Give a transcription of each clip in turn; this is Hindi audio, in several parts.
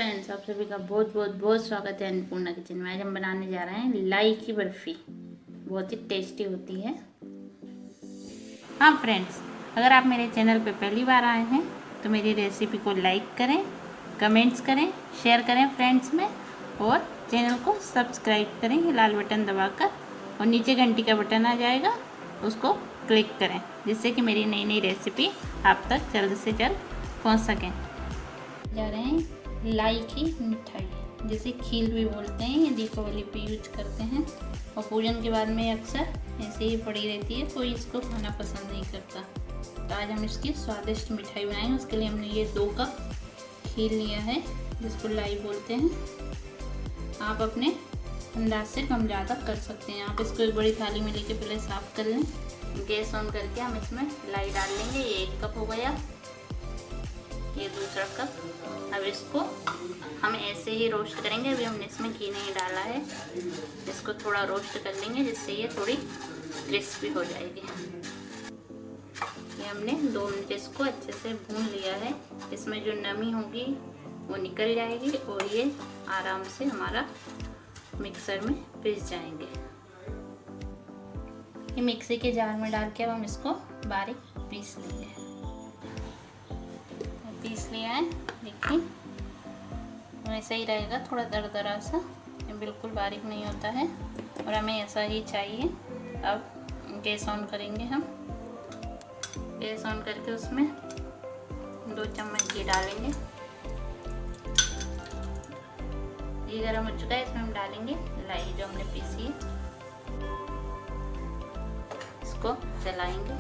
फ्रेंड्स, आप सभी का बहुत बहुत बहुत स्वागत है अन्नपूर्णा किचन में। आज हम बनाने जा रहे हैं लाई की बर्फ़ी। बहुत ही टेस्टी होती है। हाँ फ्रेंड्स, अगर आप मेरे चैनल पे पहली बार आए हैं तो मेरी रेसिपी को लाइक करें, कमेंट्स करें, शेयर करें फ्रेंड्स में, और चैनल को सब्सक्राइब करें ये लाल बटन दबाकर, और नीचे घंटी का बटन आ जाएगा उसको क्लिक करें, जिससे कि मेरी नई नई रेसिपी आप तक जल्द से जल्द पहुँच सकें। जा रहे हैं लाई की मिठाई, जिसे खील भी बोलते हैं। ये दीपावली पे यूज करते हैं और पूजन के बाद में अक्सर ऐसे ही पड़ी रहती है, कोई इसको खाना पसंद नहीं करता। तो आज हम इसकी स्वादिष्ट मिठाई बनाएंगे। उसके लिए हमने ये 2 कप खील लिया है, जिसको लाई बोलते हैं। आप अपने अंदाज से कम ज़्यादा कर सकते हैं। आप इसको एक बड़ी थाली में लेके पहले साफ़ कर लें। गैस ऑन करके हम इसमें लाई डाल लेंगे। ये 1 कप हो गया, ये दूसरा कप। अब इसको हम ऐसे ही रोस्ट करेंगे। अभी हमने इसमें घी नहीं डाला है। इसको थोड़ा रोस्ट कर लेंगे, जिससे ये थोड़ी क्रिस्पी हो जाएगी। ये हमने 2 मिनट इसको अच्छे से भून लिया है। इसमें जो नमी होगी वो निकल जाएगी और ये आराम से हमारा मिक्सर में पीस जाएंगे। ये मिक्सी के जार में डाल के अब हम इसको बारीक पीस लेंगे। पीस लिया है, देखिए वैसा ही रहेगा, थोड़ा दरदरा सा, ये बिल्कुल बारीक नहीं होता है और हमें ऐसा ही चाहिए। अब गैस ऑन करेंगे। हम गैस ऑन करके उसमें 2 चम्मच घी डालेंगे। घी गर्म हो चुका है, इसमें हम डालेंगे लाई जो हमने पीसी है। इसको चलाएंगे।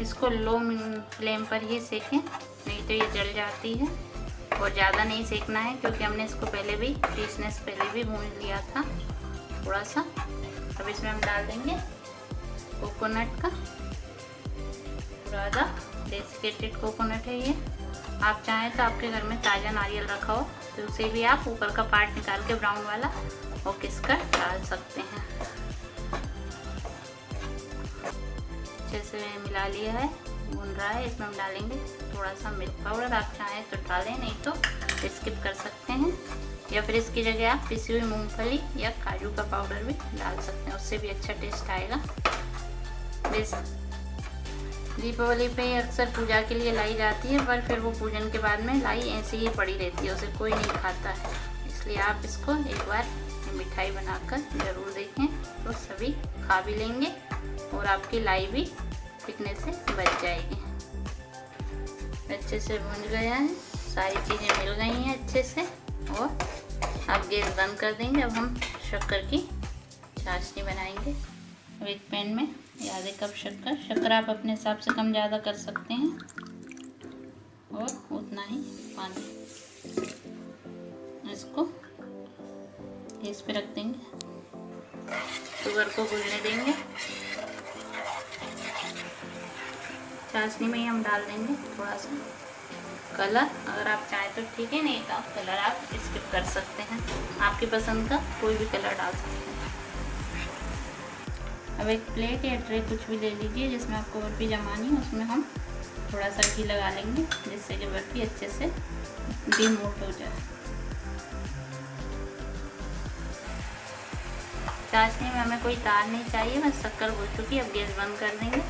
इसको लो फ्लेम पर ही सेकें, नहीं तो ये जल जाती है। और ज़्यादा नहीं सेकना है, क्योंकि हमने इसको पहले भी पीसने से पहले भी भून लिया था थोड़ा सा। अब इसमें हम डाल देंगे कोकोनट का पूरा डेसिकेटेड कोकोनट है ये। आप चाहें तो आपके घर में ताज़ा नारियल रखा हो तो उसे भी आप ऊपर का पार्ट निकाल के ब्राउन वाला और किसकर डाल सकते हैं। अच्छे से मिला लिया है, भून रहा है। इसमें हम डालेंगे थोड़ा सा मिल्क पाउडर। आप चाहें तो डालें, नहीं तो स्किप कर सकते हैं, या फिर इसकी जगह आप पिसी हुई मूंगफली या काजू का पाउडर भी डाल सकते हैं, उससे भी अच्छा टेस्ट आएगा। बस दीपावली पे अक्सर पूजा के लिए लाई जाती है, पर फिर वो पूजन के बाद में लाई ऐसे ही पड़ी रहती है, उसे कोई नहीं खाता है। इसलिए आप इसको एक बार मिठाई बनाकर ज़रूर देखें, तो सभी खा भी लेंगे और आपकी लाई भी पिकने से बच जाएगी। अच्छे से भुन गया है, सारी चीज़ें मिल गई हैं अच्छे से, और अब गैस बंद कर देंगे। अब हम शक्कर की चाशनी बनाएंगे। अब एक पैन में आधे कप शक्कर आप अपने हिसाब से कम ज़्यादा कर सकते हैं, और उतना ही पानी। इसको इस पे रख देंगे, शुगर को घुलने देंगे। चाशनी में ही हम डाल देंगे थोड़ा सा कलर। अगर आप चाहें तो ठीक है, नहीं तो आप कलर आप स्किप कर सकते हैं। आपकी पसंद का कोई भी कलर डाल सकते हैं। अब एक प्लेट या ट्रे कुछ भी ले लीजिए जिसमें आपको बर्फ़ी जमानी है। उसमें हम थोड़ा सा घी लगा लेंगे, जिससे कि बर्फ़ी अच्छे से डिमोल्ड हो जाए। चाशनी में हमें कोई तार नहीं चाहिए, बस शक्कर हो चुकी है। अब गैस बंद कर देंगे।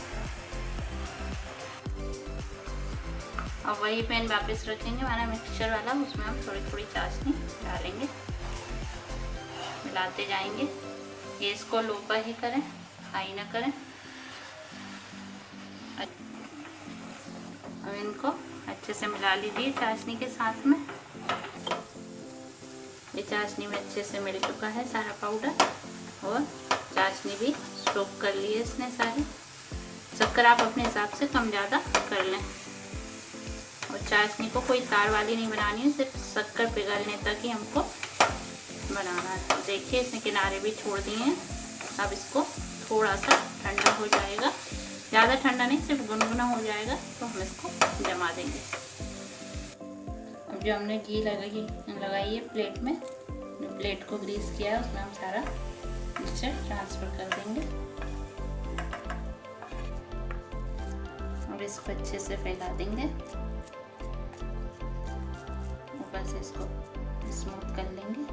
अब वही पैन वापस रखेंगे हमारा मिक्सचर वाला, उसमें हम थोड़ी थोड़ी चाशनी डालेंगे, मिलाते जाएंगे। गैस को लो पर ही करें, हाई ना करें। अब इनको अच्छे से मिला लीजिए चाशनी के साथ में। ये चाशनी में अच्छे से मिल चुका है सारा पाउडर, और चाशनी भी सोख कर ली है इसने सारी। शक्कर आप अपने हिसाब से कम ज़्यादा कर लें, और चाशनी को कोई तार वाली नहीं बनानी है, सिर्फ शक्कर पिघलने तक ही हमको बनाना है। देखिए इसने किनारे भी छोड़ दिए हैं। अब इसको थोड़ा सा ठंडा हो जाएगा, ज़्यादा ठंडा नहीं, सिर्फ गुनगुना हो जाएगा, तो हम इसको जमा देंगे। अब जो हमने घी लगाई है प्लेट में, जो प्लेट को ग्रीस किया है, उसमें हम सारा मिक्सचर ट्रांसफ़र कर देंगे। अब इसको अच्छे से फैला देंगे। से इसको स्मूथ कर लेंगे।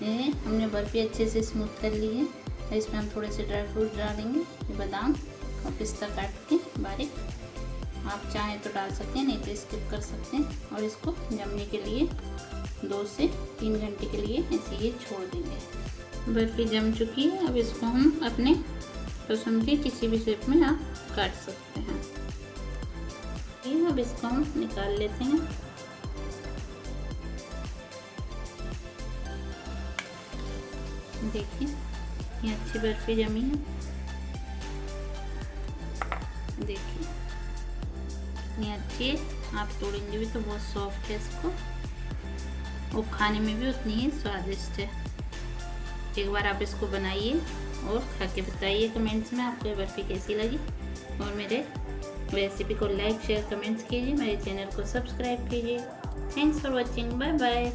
ये हमने बर्फी अच्छे से स्मूथ कर ली है। इसमें हम थोड़े से ड्राई फ्रूट डालेंगे, ये बादाम और पिस्ता काट के बारीक। आप चाहें तो डाल सकते हैं, नहीं तो स्किप कर सकते हैं। और इसको जमने के लिए 2 से 3 घंटे के लिए ऐसे ही छोड़ देंगे। बर्फी जम चुकी है। अब इसको हम अपने पसंद के किसी भी शेप में आप काट सकते हैं। अब इसको हम निकाल लेते हैं। देखिए ये अच्छी बर्फी जमी है। देखिए इतनी अच्छी है, आप तोड़ेंगे भी तो बहुत सॉफ्ट है इसको, और खाने में भी उतनी ही स्वादिष्ट है। एक बार आप इसको बनाइए और खा के बताइए कमेंट्स में आपको ये बर्फ़ी कैसी लगी। और मेरे रेसिपी को लाइक शेयर कमेंट्स कीजिए, मेरे चैनल को सब्सक्राइब कीजिए। Thanks for watching, bye bye.